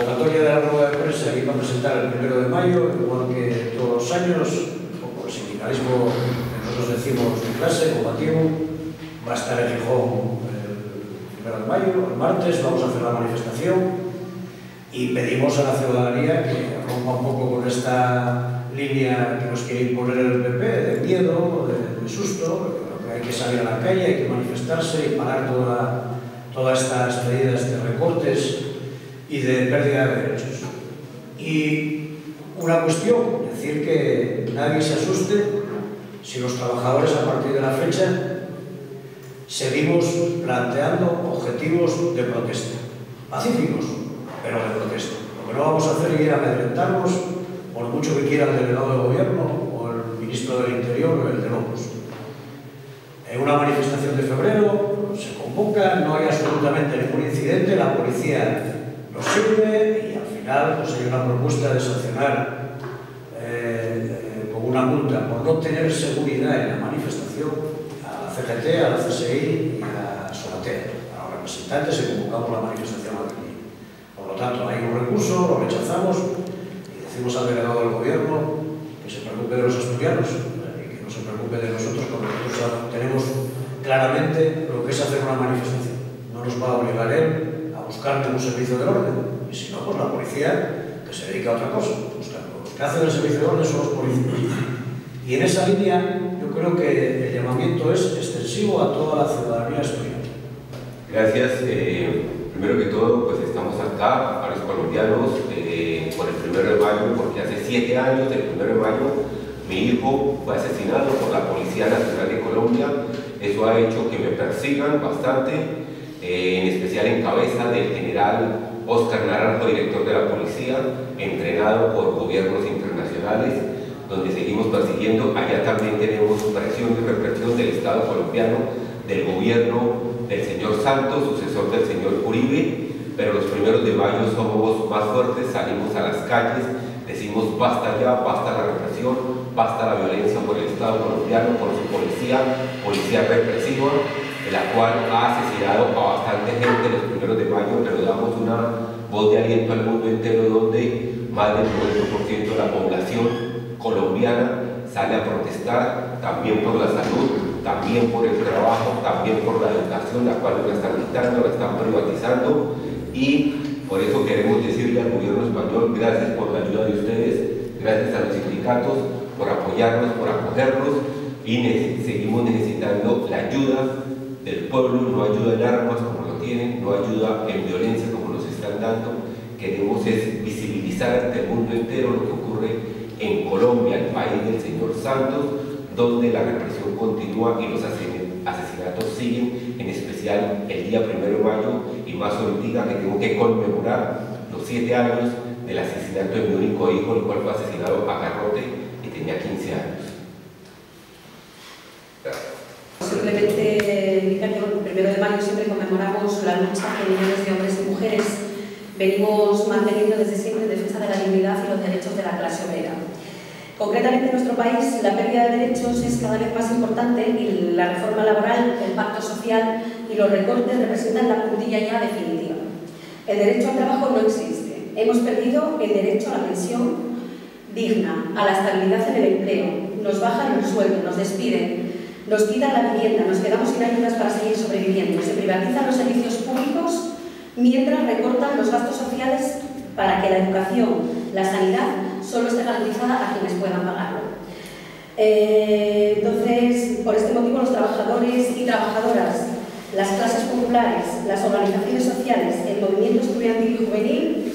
convocatoria de la rueda de prensa que iba a presentar el 1 de mayo, igual que todos los años, como el sindicalismo que nosotros decimos de clase, combativo, va a estar en Gijón el 1 de mayo, el martes, vamos a hacer la manifestación y pedimos a la ciudadanía que rompa un poco con esta línea que nos quiere imponer el PP, de miedo, de susto, que hay que salir a la calle, hay que manifestarse y parar todas estas medidas de recortes y de pérdida de derechos. Y una cuestión, decir que nadie se asuste si los trabajadores a partir de la fecha seguimos planteando objetivos de protesta, pacíficos, pero de protesta. Lo que no vamos a hacer es ir a amedrentarnos, por mucho que quiera el delegado de gobierno o el ministro del Interior o el de Lobos. En una manifestación de febrero se convoca, no hay absolutamente ningún incidente, la policía nos sirve y al final pues, hay una propuesta de sancionar con una multa por no tener seguridad en la manifestación a la CGT, a la CSI y a Sonatea, a los representantes que convocamos la manifestación aquí. Por lo tanto, hay un recurso, lo rechazamos y decimos al delegado del gobierno que se preocupe de los asturianos y que no se preocupe de nosotros, porque nosotros tenemos claramente lo que es hacer una manifestación. No nos va a obligar él a buscar un servicio del orden, y si no, pues la policía que se dedica a otra cosa. Los que hacen el servicio del orden son los policías. Y en esa línea yo creo que el llamamiento es extensivo a toda la ciudadanía asturiana. Gracias. Primero que todo, pues estamos acá, varios colombianos, por el 1 de mayo, porque hace 7 años, del 1 de mayo, mi hijo fue asesinado por la Policía Nacional de Colombia. Eso ha hecho que me persigan bastante, en especial en cabeza del general Óscar Naranjo, director de la policía, entrenado por gobiernos internacionales, donde seguimos persiguiendo. Allá también tenemos presión y represión del Estado colombiano, del gobierno del señor Santos, sucesor del señor Uribe, pero los 1 de mayo somos más fuertes, salimos a las calles, decimos basta ya, basta la represión, basta la violencia por el Estado colombiano, por su policía represiva, la cual ha asesinado a bastante gente los 1 de mayo, pero damos una voz de aliento al mundo entero, donde más del 90% de la población colombiana sale a protestar, también por la salud, también por el trabajo, también por la educación, la cual la están quitando, la están privatizando, y por eso queremos decirle al gobierno español gracias por la ayuda de ustedes, gracias a los sindicatos por apoyarnos, por acogernos, y seguimos necesitando la ayuda del pueblo, no ayuda en armas como lo tienen, no ayuda en violencia como nos están dando. Queremos es visibilizar ante el mundo entero lo que ocurre en Colombia, el país del señor Santos, donde la represión continúa y los asesinatos siguen, en especial el día 1 de mayo, y más ahorita que tengo que conmemorar los 7 años del asesinato de mi único hijo, el cual fue asesinado a garrote y tenía 15 años. Simplemente indicar que el 1 de mayo siempre conmemoramos la lucha que millones de hombres y mujeres venimos manteniendo desde siempre en defensa de la dignidad y los derechos de la clase obrera. Concretamente en nuestro país la pérdida de derechos es cada vez más importante y la reforma laboral, el pacto social y los recortes representan la puntilla ya definitiva. El derecho al trabajo no existe. Hemos perdido el derecho a la pensión digna, a la estabilidad en el empleo. Nos bajan el sueldo, nos despiden, nos quitan la vivienda, nos quedamos sin ayudas para seguir sobreviviendo. Se privatizan los servicios públicos mientras recortan los gastos sociales para que la educación, la sanidad, solo esté garantizada a quienes puedan pagarlo. Entonces, por este motivo, los trabajadores y trabajadoras, las clases populares, las organizaciones sociales, el movimiento estudiantil y juvenil,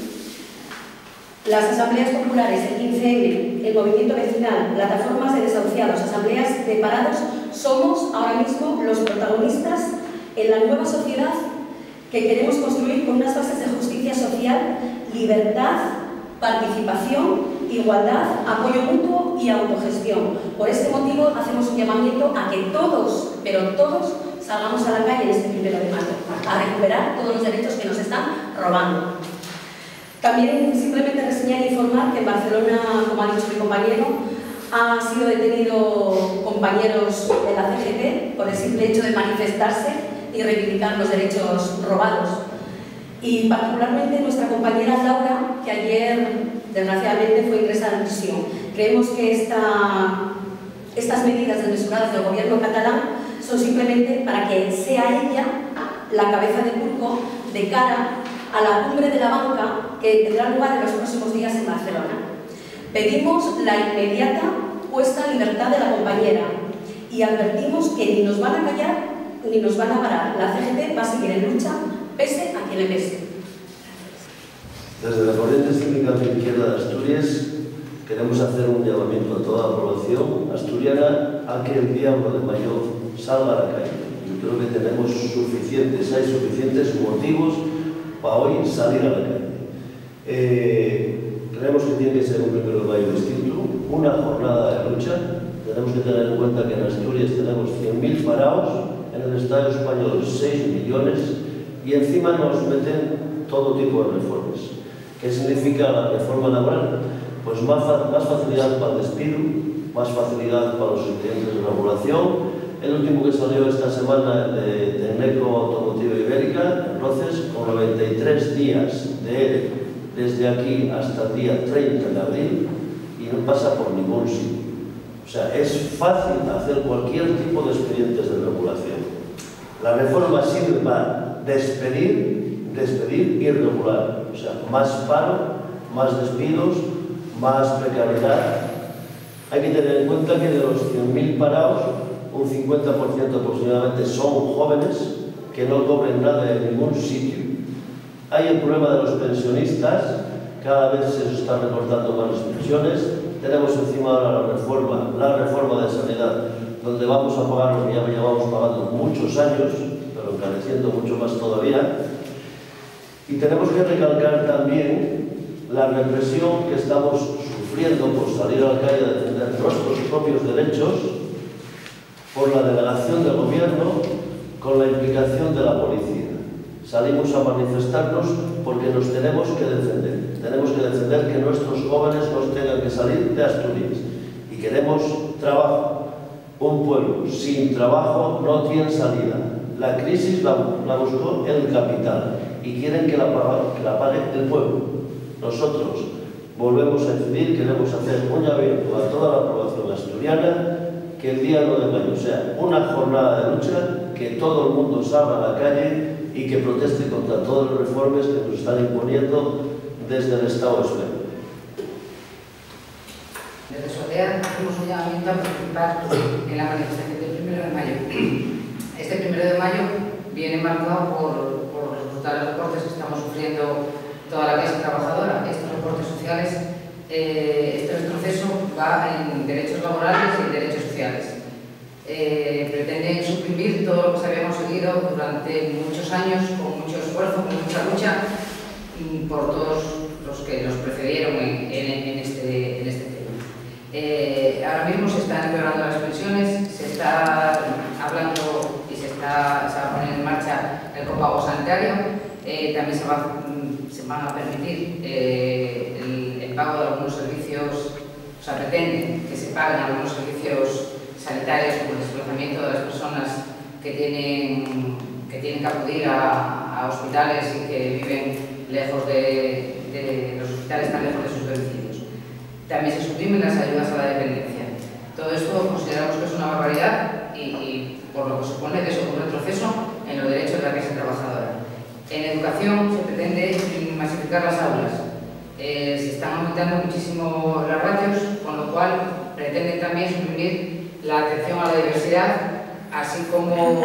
las asambleas populares, el 15M, el movimiento vecinal, plataformas de desahuciados, asambleas de parados, somos ahora mismo los protagonistas en la nueva sociedad que queremos construir con unas bases de justicia social, libertad, participación, igualdad, apoyo mutuo y autogestión. Por este motivo hacemos un llamamiento a que todos, pero todos, salgamos a la calle en este 1 de mayo, a recuperar todos los derechos que nos están robando. También simplemente reseñar e informar que en Barcelona, como ha dicho mi compañero, han sido detenidos compañeros de la CGT por el simple hecho de manifestarse y reivindicar los derechos robados. y particularmente nuestra compañera Laura, que ayer desgraciadamente fue ingresada en prisión. Creemos que estas medidas desmesuradas del gobierno catalán son simplemente para que sea ella la cabeza de turco de cara a la cumbre de la banca que tendrá lugar en los próximos días en Barcelona. Pedimos la inmediata puesta en libertad de la compañera y advertimos que ni nos van a callar ni nos van a parar. La CGT va a seguir en lucha, pese a quien le pese. Desde la Corriente Sindical de Izquierda de Asturias queremos hacer un llamamiento a toda la población asturiana a que el día 1 de mayo salga a la calle. Yo creo que tenemos hay suficientes motivos para hoy salir a la calle. Creemos que tiene que ser un 1 de mayo distinto, una jornada de lucha. Tenemos que tener en cuenta que en Asturias tenemos 100.000 parados, en el Estado español 6 millones y encima nos meten todo tipo de reformas. ¿Qué significa la reforma laboral? Pues más facilidad para el despido, más facilidad para los expedientes de regulación. El último que salió esta semana de Tecneco Automotiva Ibérica, entonces, con 93 días de ERE desde aquí hasta el día 30 de abril y no pasa por ningún sitio. O sea, es fácil hacer cualquier tipo de expedientes de regulación. La reforma sirve para despedir y regular. O sea, más paro, más despidos, más precariedad. Hay que tener en cuenta que de los 100.000 parados, un 50% aproximadamente son jóvenes que no cobren nada en ningún sitio. Hay el problema de los pensionistas, cada vez se están recortando más las pensiones. Tenemos encima ahora la reforma de sanidad, donde vamos a pagar lo que ya llevamos pagando muchos años, pero encareciendo mucho más todavía. Y tenemos que recalcar también la represión que estamos sufriendo por salir a la calle a defender nuestros propios derechos, por la delegación del gobierno, con la implicación de la policía. Salimos a manifestarnos porque nos tenemos que defender. Tenemos que defender que nuestros jóvenes no tengan que salir de Asturias. Y queremos trabajo. Un pueblo sin trabajo no tiene salida. La crisis la buscó el capital y quieren que la pague el pueblo. Nosotros volvemos a decidir, queremos hacer un llamamiento a toda la población asturiana que el día 1 de mayo sea una jornada de lucha, que todo el mundo salga a la calle y que proteste contra todas las reformas que nos están imponiendo desde el Estado español. Desde SODEA hacemos un llamamiento a participar en la manifestación del 1 de mayo. Este 1 de mayo viene marcado por los brutales recortes que estamos sufriendo toda la clase trabajadora. Estos recortes sociales, este retroceso va en derechos laborales y en derechos sociales. Pretenden suprimir todo lo que se había conseguido durante muchos años, con mucho esfuerzo, con mucha lucha, por todos los que nos precedieron en este tema. Ahora mismo se están empeorando las pensiones, se está hablando y se va a poner en marcha el copago sanitario, también se van a permitir el pago de algunos servicios, o sea, pretenden que se paguen algunos servicios sanitarios como el desplazamiento de las personas que tienen que acudir a hospitales y que viven lejos de los hospitales, tan lejos de sus domicilios. También se suprimen las ayudas a la dependencia. Todo esto consideramos que es una barbaridad y por lo que supone que es un retroceso en los derechos de la clase trabajadora. En educación se pretende masificar las aulas. Se están aumentando muchísimo los ratios, con lo cual pretenden también suprimir la atención a la diversidad, así como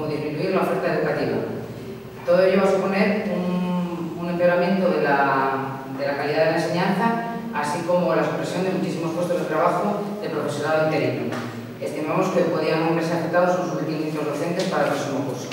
disminuir la oferta educativa. Todo ello va a suponer un empeoramiento de la calidad de la enseñanza, así como la supresión de muchísimos puestos de trabajo de profesorado interino. Estimamos que podrían verse afectados los suministros docentes para el próximo curso.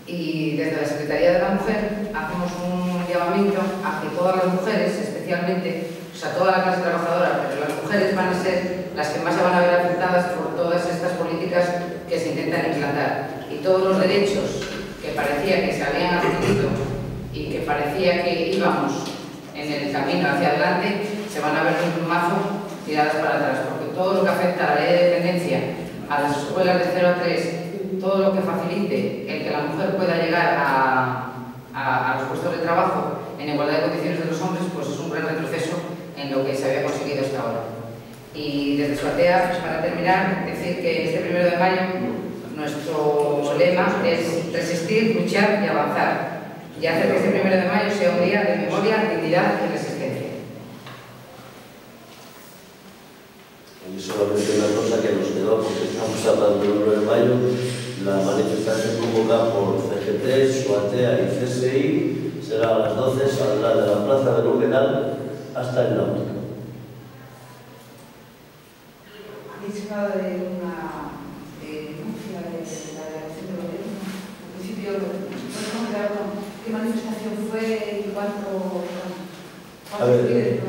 Y desde la Secretaría de la Mujer hacemos un llamamiento a que todas las mujeres, especialmente, o sea, toda la clase trabajadora, pero las mujeres van a ser las que más se van a ver afectadas por todas estas políticas que se intentan implantar. Y todos los derechos que parecía que se habían adquirido y que parecía que íbamos en el camino hacia adelante, se van a ver un mazo tiradas para atrás, porque todo lo que afecta a la ley de dependencia, a las escuelas de 0 a 3, todo lo que facilite el que la mujer pueda llegar a en igualdad de condiciones de los hombres, pues es un gran retroceso en lo que se había conseguido hasta ahora. Y desde Suatea, para terminar, decir que este 1 de mayo nuestro lema es resistir, luchar y avanzar, y hacer que este 1 de mayo sea un día de memoria, dignidad y resistencia. Y solamente una cosa que nos quedó, porque estamos hablando del 1 de mayo, la manifestación convocada por CGT, Suatea y CSI será a las 12, saldrá de la plaza de Nogueral hasta el Náutico. Habéis hablado de una denuncia de la delegación del gobierno. En principio, ¿qué manifestación fue y cuánto pide?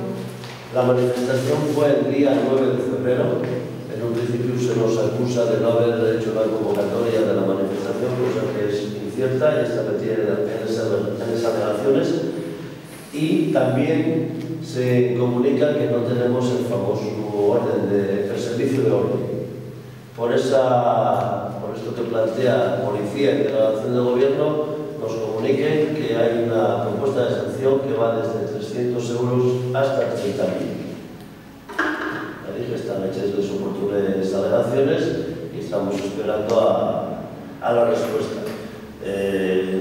La manifestación fue el día 9 de febrero. En un principio se nos acusa de no haber hecho la convocatoria de la manifestación, cosa que es incierta y está metida en esas alegaciones. Y también se comunica que no tenemos el famoso el servicio de orden. Por esto que plantea Policía y Delegación de Gobierno, nos comuniquen que hay una propuesta de sanción que va desde 300 euros hasta 30.000. Están hechas las oportunas alegaciones y estamos esperando a la respuesta.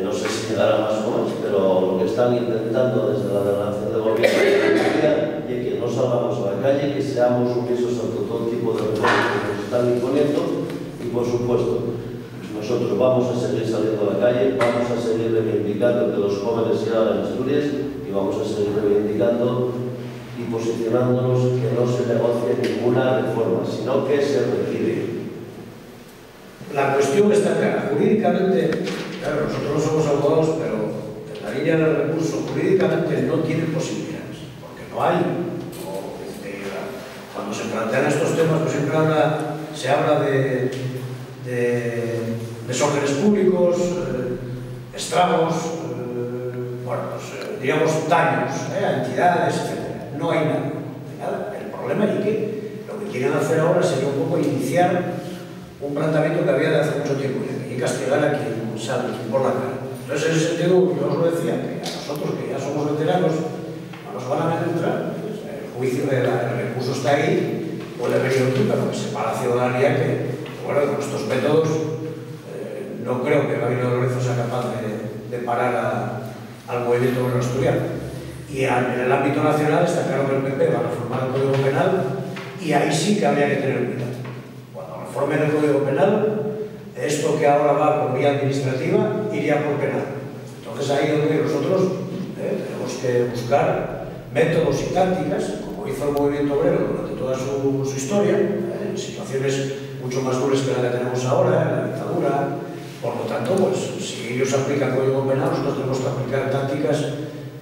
No sé si llegará más o menos, pero lo que están intentando desde la Delegación de Gobierno es que no salgamos a la calle, que seamos sumisos ante todo tipo de reformas que nos están imponiendo y, por supuesto, nosotros vamos a seguir saliendo a la calle, vamos a seguir reivindicando que los jóvenes se hagan Asturias y vamos a seguir reivindicando y posicionándonos que no se negocie ninguna reforma, sino que se retire. La cuestión está clara. Jurídicamente, claro, nosotros no somos abogados, pero en la línea del recurso jurídicamente no tienen posibilidades, porque no hay. Cuando se plantean estos temas, pues siempre se habla de desórdenes públicos, estragos, bueno, pues, digamos, daños a entidades, etc. No hay nada. El problema es que lo que quieren hacer ahora sería un poco iniciar un planteamiento que había de hace mucho tiempo y castigar a quien sale por la cara. Entonces, en ese sentido, yo os lo decía, que a nosotros, que ya somos veteranos, no nos van a entrar. Pues, el juicio, el recurso está ahí, puede venir otro, pero que sepa la ciudadanía que, bueno, con estos métodos, no creo que Gabriel Lorenzo sea capaz de parar al movimiento obrero asturiano. Y en el ámbito nacional está claro que el PP va a reformar el Código Penal y ahí sí que habría que tener cuidado. Cuando reformen el Código Penal, esto que ahora va por vía administrativa iría por penal. Entonces ahí es donde nosotros tenemos que buscar métodos y tácticas, como hizo el movimiento obrero durante toda su historia, en situaciones mucho más duras que la que tenemos ahora, en la dictadura. Por lo tanto, pues si ellos aplican el Código Penal, nosotros tenemos que aplicar tácticas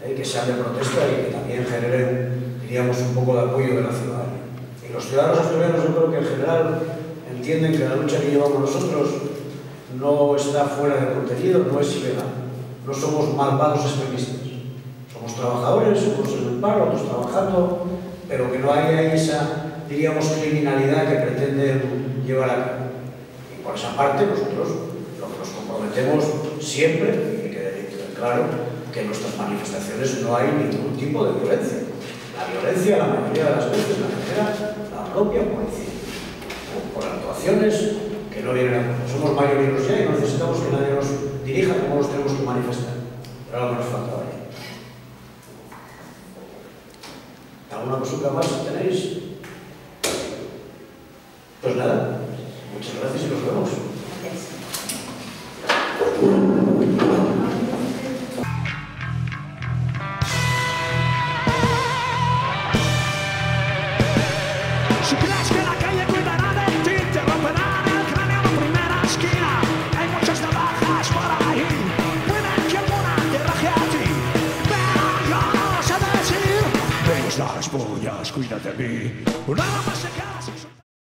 que sean de protesta y que también generen, diríamos, un poco de apoyo de la ciudadanía. Y los ciudadanos asturianos, yo creo que en general entienden que la lucha que llevamos nosotros no está fuera de contenido, no es ilegal. No somos malvados extremistas. Somos trabajadores, unos en el paro, otros trabajando, pero que no haya esa, diríamos, criminalidad que pretenden llevar a cabo. Y por esa parte, nosotros lo que nos comprometemos siempre, y que quede claro, que en nuestras manifestaciones no hay ningún tipo de violencia. La violencia, la mayoría de las veces, la genera la propia policía, por actuaciones que no vienen a cuento. Somos mayoreros ya y no necesitamos que nadie nos dirija cómo nos tenemos que manifestar. Pero algo que nos faltaba ya. ¿Alguna consulta más tenéis? Pues nada, muchas gracias y nos vemos. Si crees que la calle cuidará de ti, te romperán el cráneo en primera esquina. Hay muchas navajas por ahí, pueden que alguna te raje a ti, pero yo no sé decir. Vemos las pollas, cuídate de mí. Nada más se queda sin